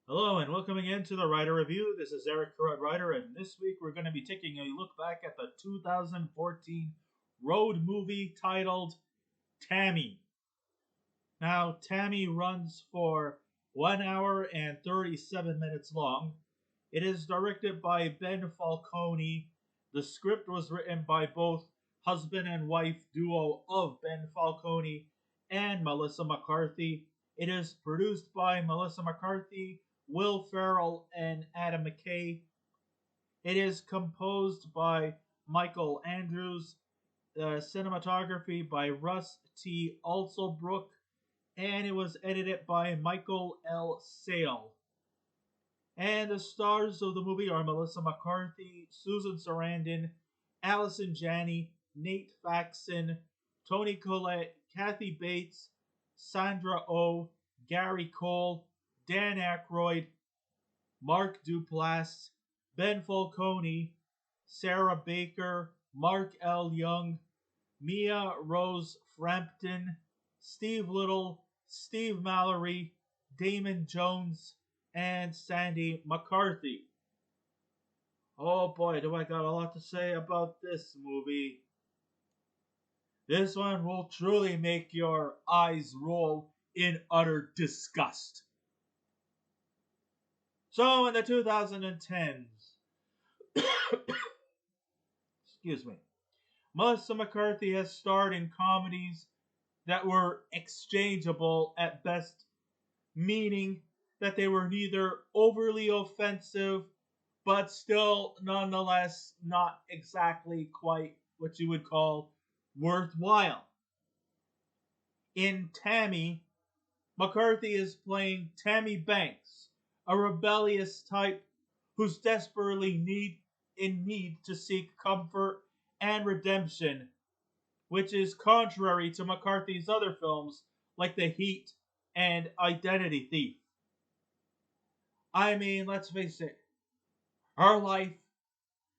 Hello and welcome again to the Writer Review. This is Ackroyd Writer, and this week we're going to be taking a look back at the 2014 road movie titled Tammy. Now, Tammy runs for 1 hour and 37 minutes long. It is directed by Ben Falcone. The script was written by both husband and wife duo of Ben Falcone and Melissa McCarthy. It is produced by Melissa McCarthy, Will Ferrell, and Adam McKay. It is composed by Michael Andrews, cinematography by Russ T. Alsobrook, and it was edited by Michael L. Sale. And the stars of the movie are Melissa McCarthy, Susan Sarandon, Allison Janney, Nate Faxon, Toni Colette, Kathy Bates, Sandra O, Gary Cole, Dan Ackroyd, Mark Duplass, Ben Falcone, Sarah Baker, Mark L. Young, Mia Rose Frampton, Steve Little, Steve Mallory, Damon Jones, and Sandy McCarthy. Oh boy, do I got a lot to say about this movie. This one will truly make your eyes roll in utter disgust. So, in the 2010s, excuse me, Melissa McCarthy has starred in comedies that were exchangeable at best, meaning that they were neither overly offensive but still nonetheless not exactly quite what you would call worthwhile. In Tammy, McCarthy is playing Tammy Banks, a rebellious type who's desperately in need to seek comfort and redemption, which is contrary to McCarthy's other films like The Heat and Identity Thief. I mean, let's face it, her life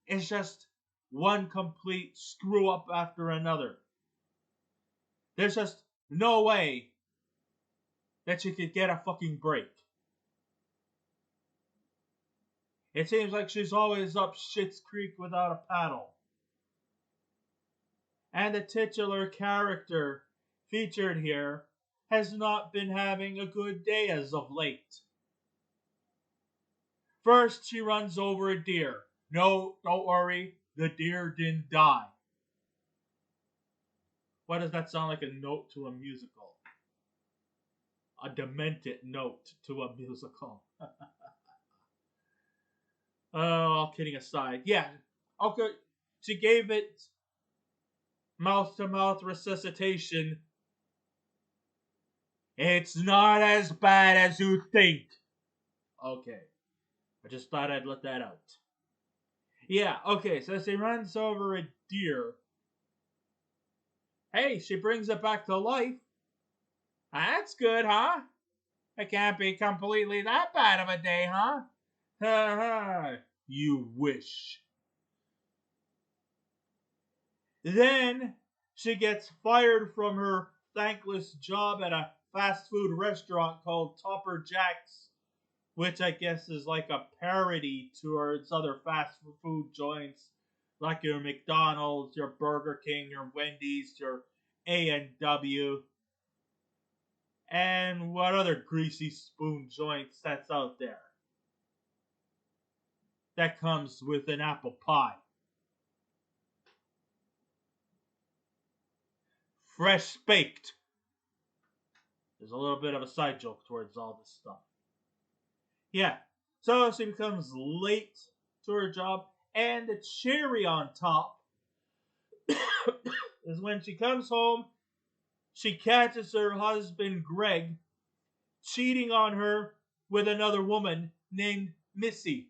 is just one complete screw up after another. There's just no way that she could get a fucking break. It seems like she's always up shit's creek without a paddle. And the titular character featured here has not been having a good day as of late. First, she runs over a deer. No, don't worry, the deer didn't die. Why does that sound like a note to a musical? A demented note to a musical. Oh, all kidding aside. Yeah, okay. She gave it mouth to mouth resuscitation. It's not as bad as you think. Okay. I just thought I'd let that out. Yeah, okay, so she runs over a deer. Hey, she brings it back to life. That's good, huh? It can't be completely that bad of a day, huh? Ha ha. You wish. Then she gets fired from her thankless job at a fast food restaurant called Topper Jack's, which I guess is like a parody towards other fast food joints like your McDonald's, your Burger King, your Wendy's, your A&W, and what other greasy spoon joints that's out there. That comes with an apple pie. Fresh baked. There's a little bit of a side joke towards all this stuff. Yeah, so she becomes late to her job, and the cherry on top is when she comes home, she catches her husband Greg cheating on her with another woman named Missy.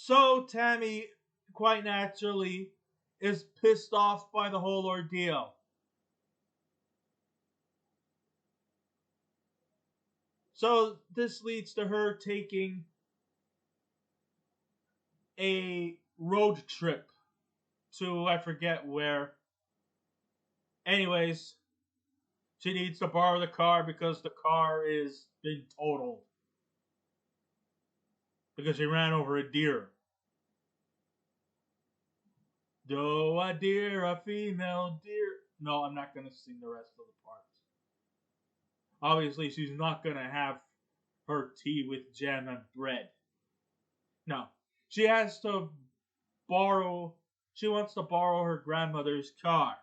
So Tammy, quite naturally, is pissed off by the whole ordeal. So this leads to her taking a road trip to I forget where. Anyways, She needs to borrow the car because the car is been totaled. Because she ran over a deer. Do a deer, a female deer. No, I'm not going to sing the rest of the parts. Obviously, she's not going to have her tea with jam and bread. No. She has to borrow, she wants to borrow her grandmother's car.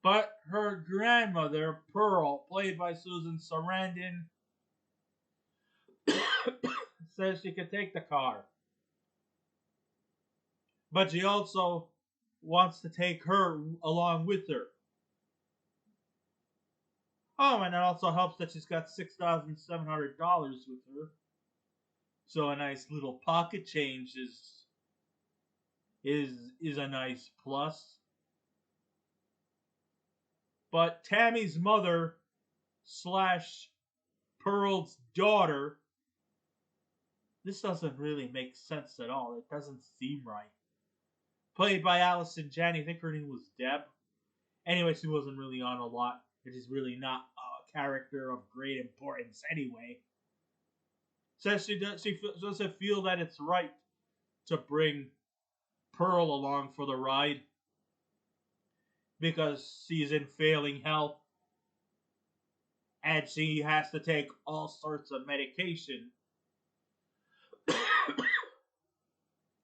But her grandmother, Pearl, played by Susan Sarandon, says she could take the car. But she also wants to take her along with her. Oh, and it also helps that she's got $6,700 with her. So a nice little pocket change is a nice plus. But Tammy's mother slash Pearl's daughter, this doesn't really make sense at all. It doesn't seem right. Played by Allison, Janney, I think her name was Deb. Anyway, she wasn't really on a lot. It is really not a character of great importance anyway. Says she doesn't feel that it's right to bring Pearl along for the ride because she's in failing health and she has to take all sorts of medication.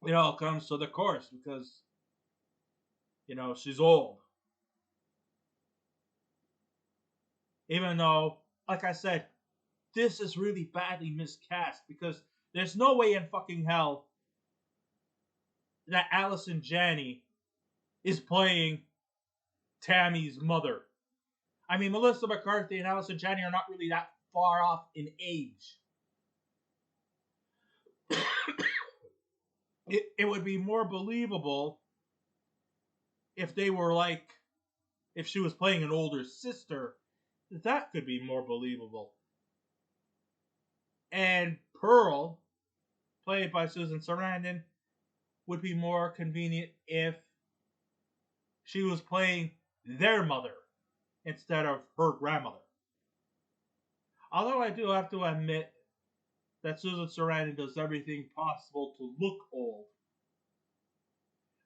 It all comes to the course because, she's old. Even though, like I said, this is really badly miscast because there's no way in fucking hell that Allison Janney is playing Tammy's mother. I mean, Melissa McCarthy and Allison Janney are not really that far off in age. It would be more believable if they were if she was playing an older sister. That could be more believable. And Pearl, played by Susan Sarandon, would be more convenient if she was playing their mother instead of her grandmother. Although I do have to admit that Susan Sarandon does everything possible to look old.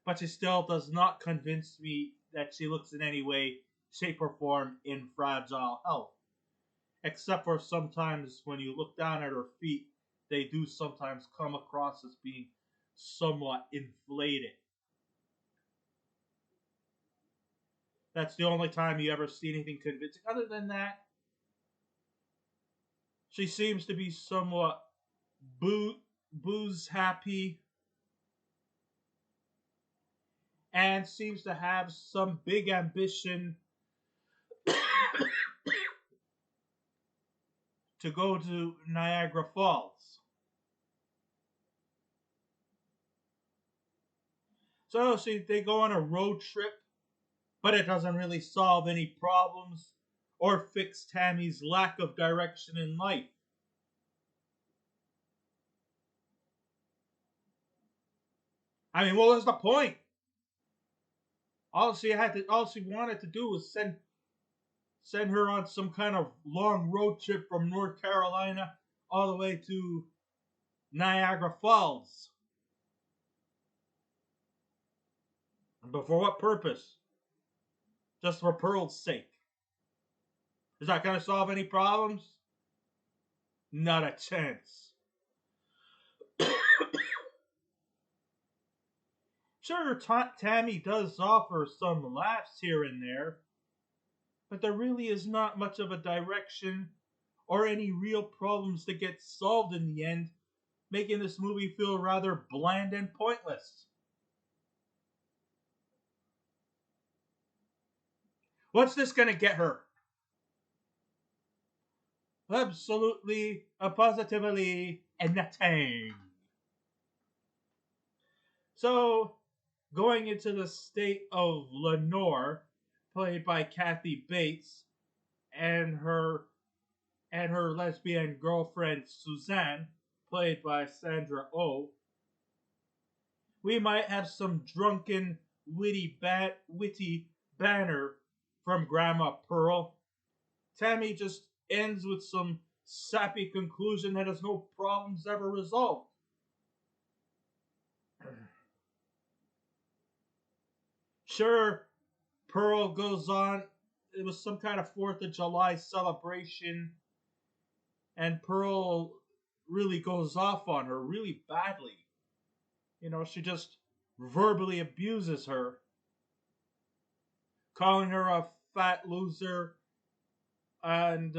But she still does not convince me that she looks in any way, shape, or form in fragile health. Except for sometimes when you look down at her feet, they do sometimes come across as being somewhat inflated. That's the only time you ever see anything convincing. Other than that, she seems to be somewhat booze happy and seems to have some big ambition to go to Niagara Falls. So they go on a road trip, but it doesn't really solve any problems or fix Tammy's lack of direction in life. I mean, what was the point? All she wanted to do was send her on some kind of long road trip from North Carolina all the way to Niagara Falls. But for what purpose? Just for Pearl's sake. Is that going to solve any problems? Not a chance. Sure, Tammy does offer some laughs here and there, but there really is not much of a direction or any real problems that get solved in the end, making this movie feel rather bland and pointless. What's this gonna get her? Absolutely, positively, nothing. So, going into the state of Lenore, played by Kathy Bates, and her lesbian girlfriend Suzanne, played by Sandra Oh, we might have some drunken, witty banner from Grandma Pearl. Tammy just ends with some sappy conclusion that has no problems ever resolved. Sure, Pearl goes on. It was some kind of 4th of July celebration, and Pearl really goes off on her really badly. You know, she just verbally abuses her, calling her a fat loser and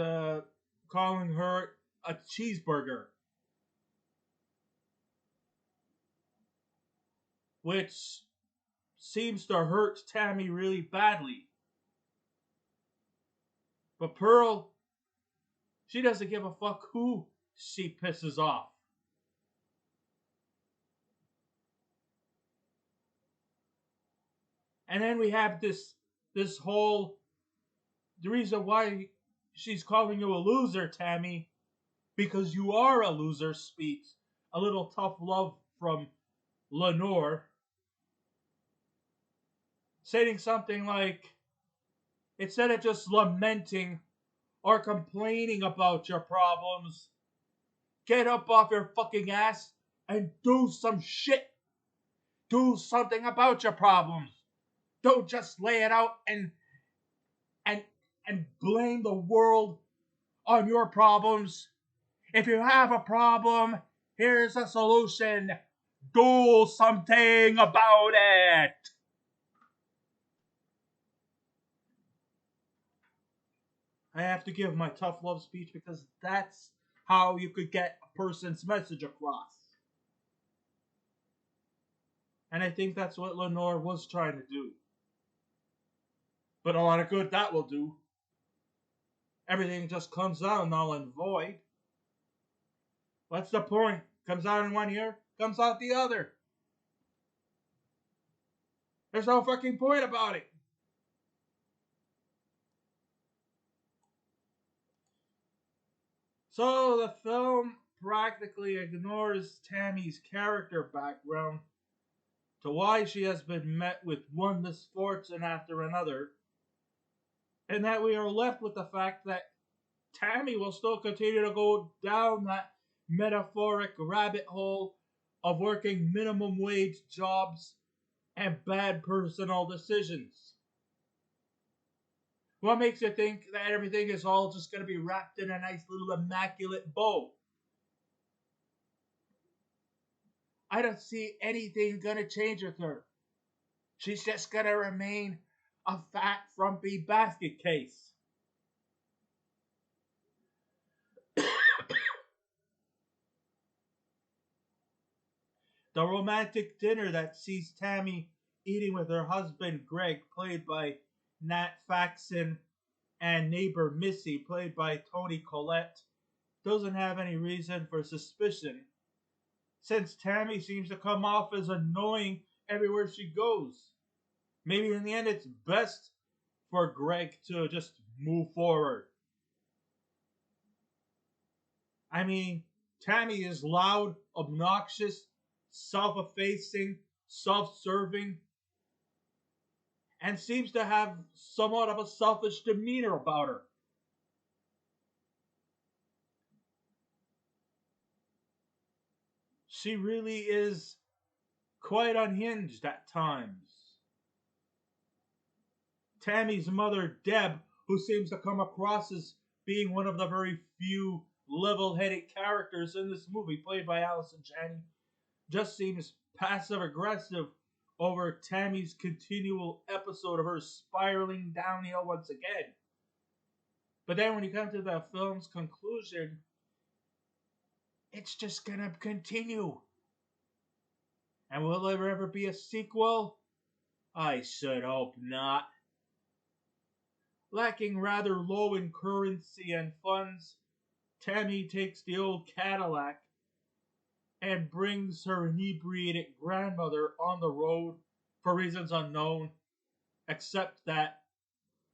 calling her a cheeseburger, which seems to hurt Tammy really badly. But Pearl, she doesn't give a fuck who she pisses off. And then we have this whole the reason why she's calling you a loser, Tammy, because you are a loser speech. A little tough love from Lenore, saying something like, instead of just lamenting or complaining about your problems, get up off your fucking ass and do some shit. Do something about your problems. Don't just lay it out and and blame the world on your problems. If you have a problem, here's a solution. Do something about it. I have to give my tough love speech because that's how you could get a person's message across. And I think that's what Lenore was trying to do. But a lot of good that will do. Everything just comes out null and void. What's the point? Comes out in one ear, comes out the other. There's no fucking point about it. So the film practically ignores Tammy's character background to why she has been met with one misfortune after another, and that we are left with the fact that Tammy will still continue to go down that metaphoric rabbit hole of working minimum wage jobs and bad personal decisions. What makes you think that everything is all just going to be wrapped in a nice little immaculate bow? I don't see anything going to change with her. She's just going to remain a fat, frumpy basket case. The romantic dinner that sees Tammy eating with her husband Greg, played by Nat Faxon, and neighbor Missy, played by Toni Colette, doesn't have any reason for suspicion, since Tammy seems to come off as annoying everywhere she goes. Maybe in the end it's best for Greg to just move forward. I mean, Tammy is loud, obnoxious, self-effacing, self-serving, and seems to have somewhat of a selfish demeanor about her. She really is quite unhinged at times. Tammy's mother, Deb, who seems to come across as being one of the very few level-headed characters in this movie, played by Allison Janney, just seems passive-aggressive over Tammy's continual episode of her spiraling downhill once again. But then when you come to the film's conclusion, it's just gonna continue. And will there ever be a sequel? I should hope not. Lacking rather low in currency and funds, Tammy takes the old Cadillac and brings her inebriated grandmother on the road for reasons unknown, except that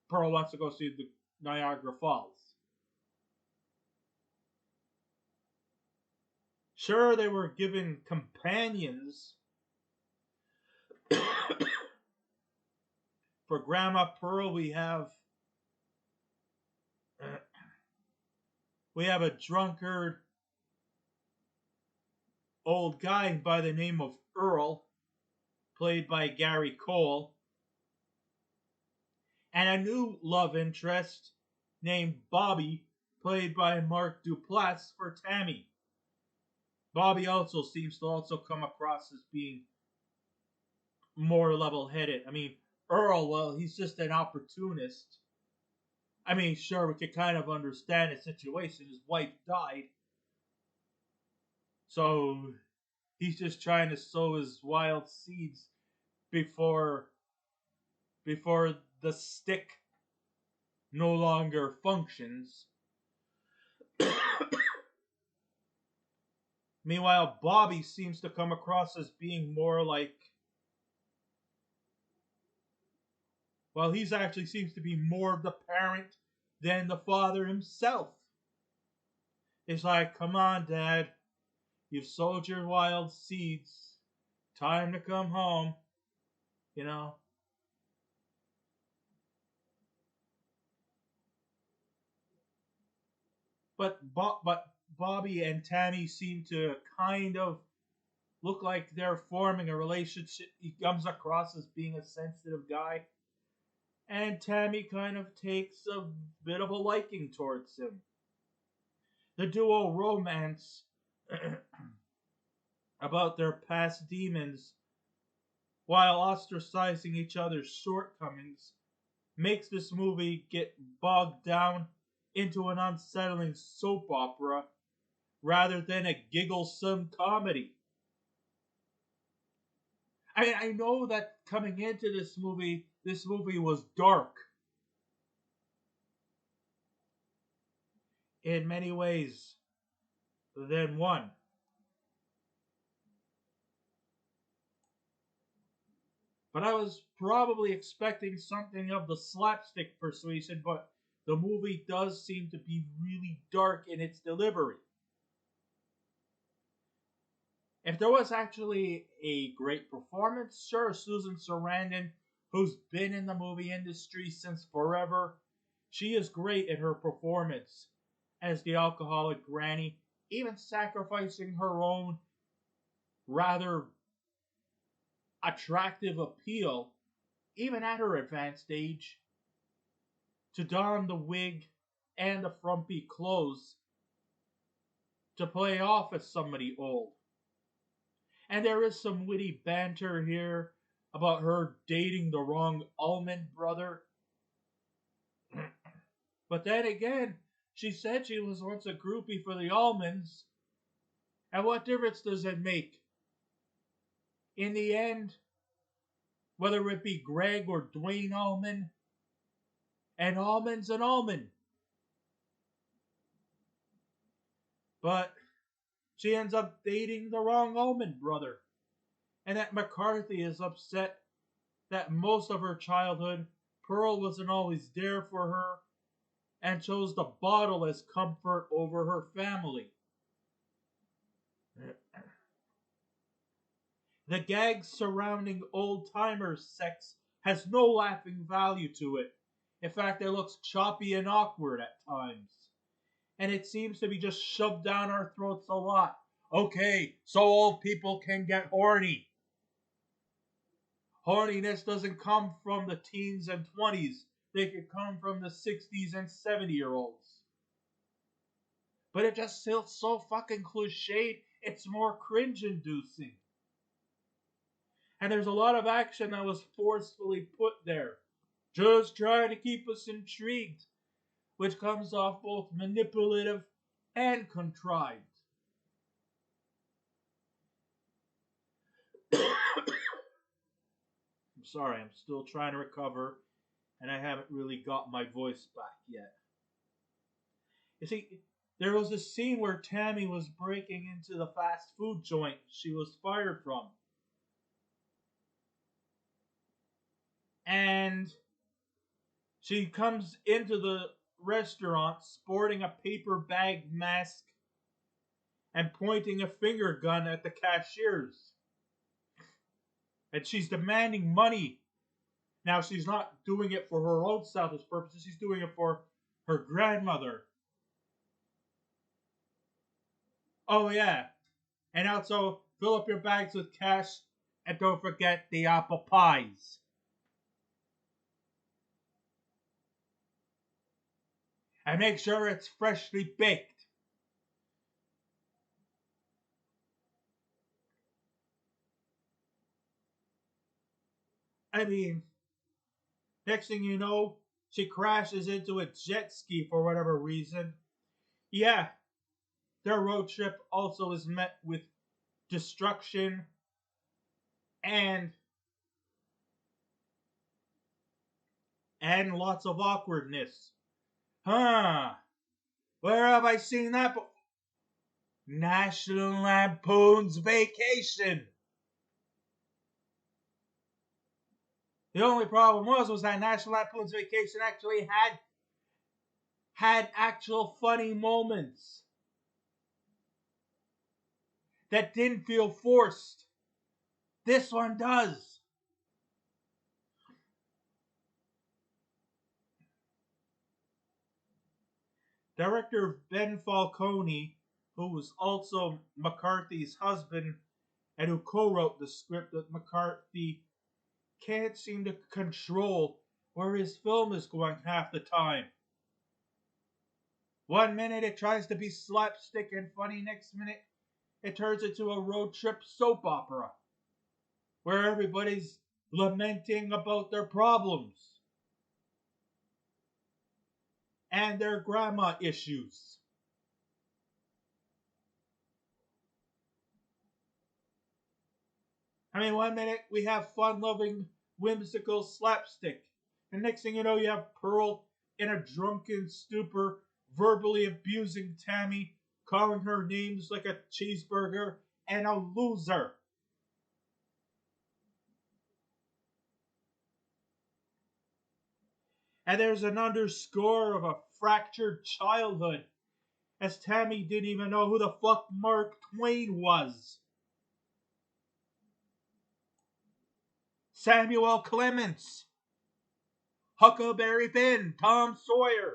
Pearl wants to go see the Niagara Falls. Sure, they were given companions For Grandma Pearl, we have a drunkard old guy by the name of Earl, played by Gary Cole, and a new love interest named Bobby, played by Mark Duplass for Tammy. Bobby also seems to also come across as being more level-headed. I mean, Earl, well, he's just an opportunist. I mean, sure, we could kind of understand the situation. His wife died. So he's just trying to sow his wild seeds before the stick no longer functions. Meanwhile, Bobby seems to come across as being more like, well, he's actually seems to be more of the parent than the father himself. It's like, come on, Dad. You've sowed your wild seeds. Time to come home. You know? But Bobby and Tammy seem to kind of look like they're forming a relationship. He comes across as being a sensitive guy. And Tammy kind of takes a bit of a liking towards him. The duo romance about their past demons while ostracizing each other's shortcomings makes this movie get bogged down into an unsettling soap opera rather than a gigglesome comedy. I know that coming into this movie was dark in many ways than one. But I was probably expecting something of the slapstick persuasion, but the movie does seem to be really dark in its delivery. If there was actually a great performance, sure, Susan Sarandon, who's been in the movie industry since forever, she is great in her performance as the alcoholic granny, even sacrificing her own rather attractive appeal, even at her advanced age, to don the wig and the frumpy clothes to play off as somebody old. And there is some witty banter here about her dating the wrong Allman brother. But then again, she said she was once a groupie for the Allmans. And what difference does it make? In the end, whether it be Greg or Dwayne Allman, an Allman's an Allman. But she ends up dating the wrong Allman brother. And that McCarthy is upset that most of her childhood, Pearl wasn't always there for her and chose the bottle as comfort over her family. The gags surrounding old-timers sex has no laughing value to it. In fact, it looks choppy and awkward at times. And it seems to be just shoved down our throats a lot. Okay, so old people can get horny. Horniness doesn't come from the teens and 20s. They could come from the 60s and 70-year-olds. But it just feels so fucking cliched, it's more cringe-inducing. And there's a lot of action that was forcefully put there, just trying to keep us intrigued, which comes off both manipulative and contrived. I'm sorry, I'm still trying to recover, and I haven't really got my voice back yet. You see, there was a scene where Tammy was breaking into the fast food joint she was fired from. And she comes into the restaurant sporting a paper bag mask and pointing a finger gun at the cashiers. And she's demanding money. Now, she's not doing it for her own selfish purposes. She's doing it for her grandmother. Oh, yeah. And also, fill up your bags with cash. And don't forget the apple pies. And make sure it's freshly baked. I mean, next thing you know, she crashes into a jet ski for whatever reason. Yeah, their road trip also is met with destruction and lots of awkwardness. Huh? Where have I seen that? National Lampoon's Vacation. The only problem was that National Lampoon's Vacation actually had actual funny moments that didn't feel forced. This one does. Director Ben Falcone, who was also McCarthy's husband and who co-wrote the script with McCarthy, can't seem to control where his film is going half the time. One minute it tries to be slapstick and funny, next minute it turns into a road trip soap opera where everybody's lamenting about their problems and their grandma issues. I mean, one minute we have fun-loving, whimsical slapstick, and next thing you know, you have Pearl in a drunken stupor, verbally abusing Tammy, calling her names like a cheeseburger and a loser. And there's an underscore of a fractured childhood, as Tammy didn't even know who the fuck Mark Twain was. Samuel Clemens, Huckleberry Finn, Tom Sawyer.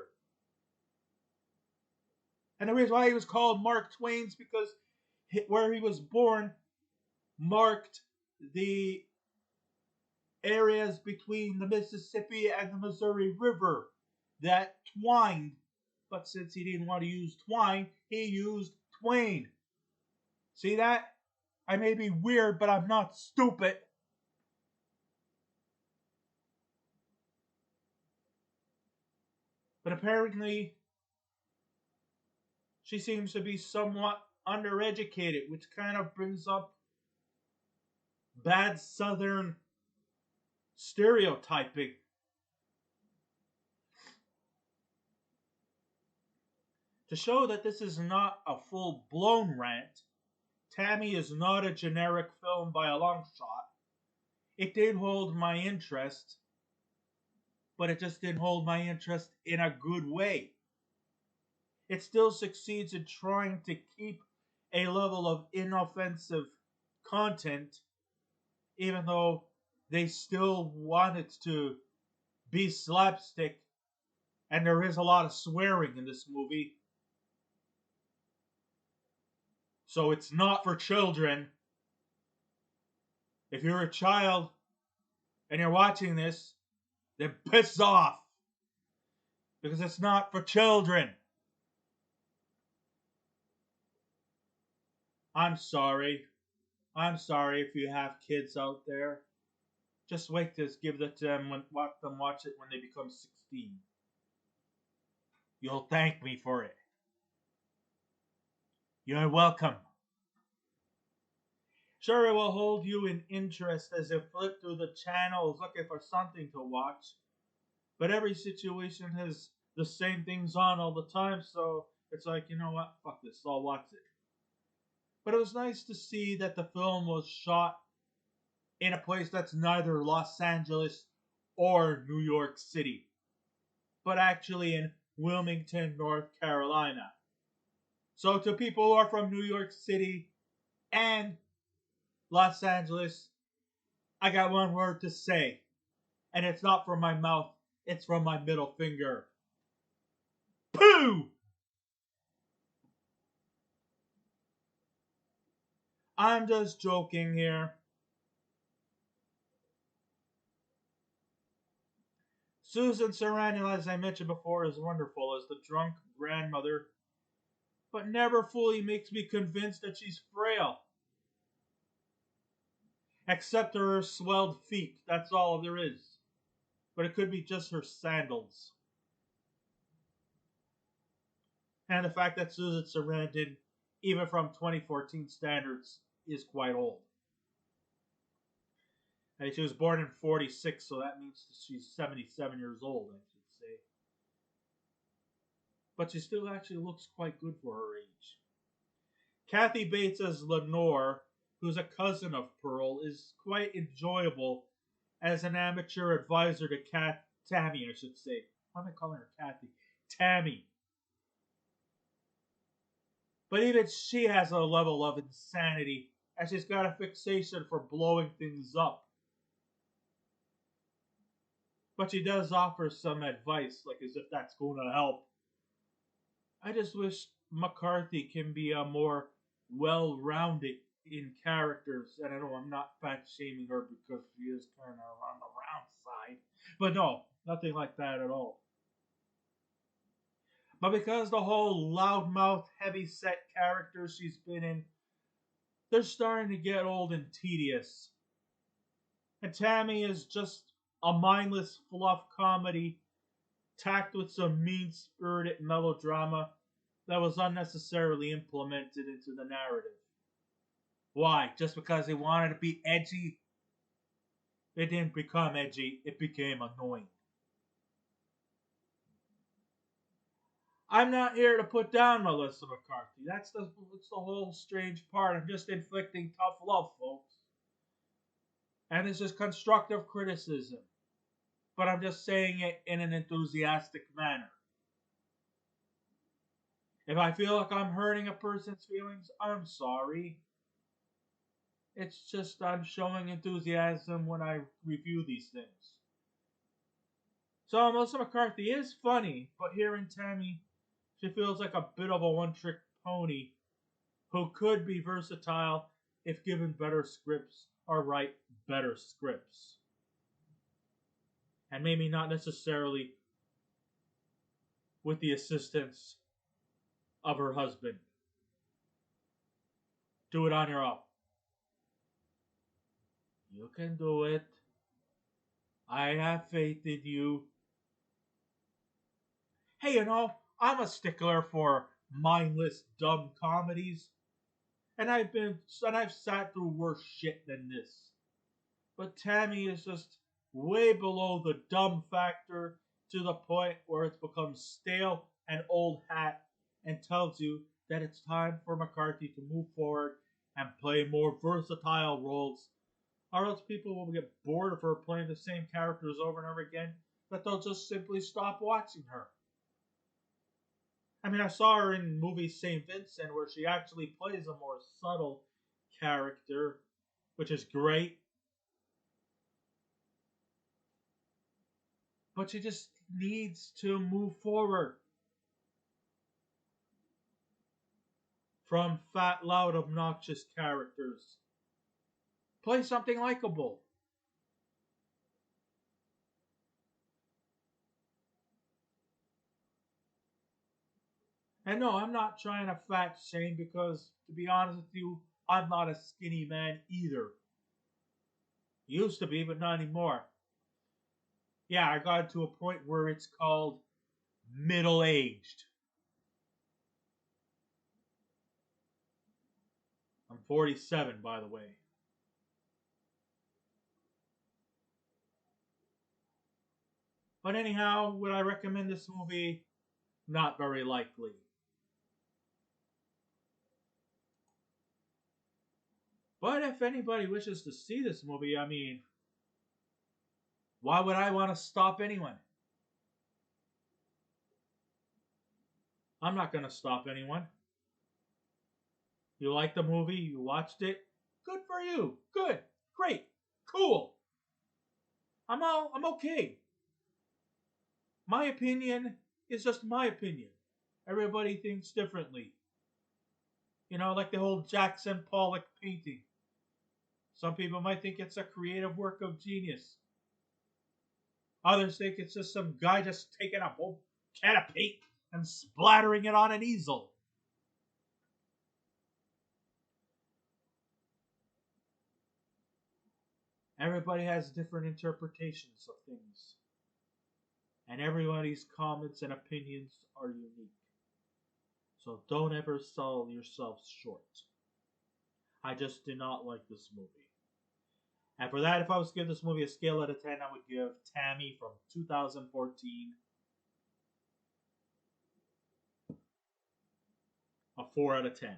And the reason why he was called Mark Twain's because where he was born marked the areas between the Mississippi and the Missouri River that twined. But since he didn't want to use twine, he used Twain. See that? I may be weird, but I'm not stupid. But apparently, she seems to be somewhat undereducated, which kind of brings up bad Southern stereotyping. To show that this is not a full-blown rant, Tammy is not a generic film by a long shot. It did hold my interest, but it just didn't hold my interest in a good way. It still succeeds in trying to keep a level of inoffensive content, even though they still want it to be slapstick, and there is a lot of swearing in this movie. So it's not for children. If you're a child and you're watching this, then piss off. Because it's not for children. I'm sorry. I'm sorry if you have kids out there. Just wait to give it to them let them watch it when they become 16. You'll thank me for it. You're welcome. Sure, it will hold you in interest as you flip through the channels looking for something to watch. But every situation has the same things on all the time, so it's like, you know what? Fuck this, I'll watch it. But it was nice to see that the film was shot in a place that's neither Los Angeles or New York City, but actually in Wilmington, North Carolina. So to people who are from New York City and Los Angeles, I got one word to say, And it's not from my mouth, it's from my middle finger. Pooh! I'm just joking here. Susan Sarandon, as I mentioned before, is wonderful as the drunk grandmother, but never fully makes me convinced that she's frail. Except her swelled feet, that's all there is. But it could be just her sandals. And the fact that Susan Sarandon, even from 2014 standards, is quite old. And she was born in 46, so that means she's 77 years old, I should say. But she still actually looks quite good for her age. Kathy Bates as Lenore, who's a cousin of Pearl, is quite enjoyable as an amateur advisor to Tammy, I should say. Why am I calling her Kathy? Tammy. But even she has a level of insanity, as she's got a fixation for blowing things up. But she does offer some advice, like as if that's going to help. I just wish McCarthy can be a more well-rounded in characters. And I know I'm not fat shaming her because she is kind of on the round side. But no, nothing like that at all. But because the whole loudmouth, heavy-set characters she's been in, they're starting to get old and tedious. And Tammy is just a mindless fluff comedy tacked with some mean-spirited melodrama that was unnecessarily implemented into the narrative. Why? Just because they wanted to be edgy? It didn't become edgy, it became annoying. I'm not here to put down Melissa McCarthy. That's the whole strange part. I'm just inflicting tough love, folks. And this is constructive criticism. But I'm just saying it in an enthusiastic manner. If I feel like I'm hurting a person's feelings, I'm sorry. It's just I'm showing enthusiasm when I review these things. So Melissa McCarthy is funny, but here in Tammy, she feels like a bit of a one-trick pony who could be versatile if given better scripts or write better scripts. And maybe not necessarily with the assistance of her husband. Do it on your own. You can do it. I have faith in you. Hey, you know, I'm a stickler for mindless, dumb comedies. And I've sat through worse shit than this. But Tammy is just way below the dumb factor to the point where it's become stale and old hat and tells you that it's time for McCarthy to move forward and play more versatile roles, or else people will get bored of her playing the same characters over and over again, that they'll just simply stop watching her. I mean, I saw her in movie St. Vincent where she actually plays a more subtle character, which is great. But she just needs to move forward from fat, loud, obnoxious characters. Play something likable. And no, I'm not trying to fat shame because, to be honest with you, I'm not a skinny man either. Used to be, but not anymore. Yeah, I got to a point where it's called middle-aged. I'm 47, by the way. But anyhow, would I recommend this movie? Not very likely. But if anybody wishes to see this movie, I mean, why would I want to stop anyone? I'm not going to stop anyone. You liked the movie, you watched it, good for you. Good, great, cool. I'm okay. My opinion is just my opinion. Everybody thinks differently. You know, like the whole Jackson Pollock painting. Some people might think it's a creative work of genius. Others think it's just some guy just taking a whole can of paint and splattering it on an easel. Everybody has different interpretations of things, and everybody's comments and opinions are unique. So don't ever sell yourself short. I just did not like this movie. And for that, if I was to give this movie a scale out of 10, I would give Tammy from 2014 a 4 out of 10.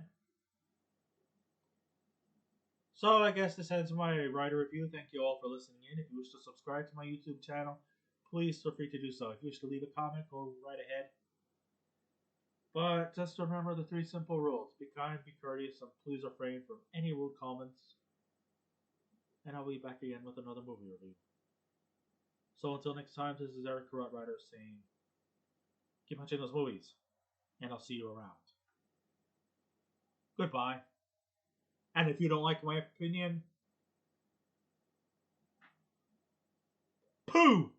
So I guess this ends my writer review. Thank you all for listening in. If you wish to subscribe to my YouTube channel, please feel free to do so. If you wish to leave a comment, go right ahead. But just remember the 3 simple rules. Be kind, be courteous, and please refrain from any rude comments. And I'll be back again with another movie review. So until next time, this is Eric Carrot Writer saying, keep watching those movies, and I'll see you around. Goodbye. And if you don't like my opinion, pooh!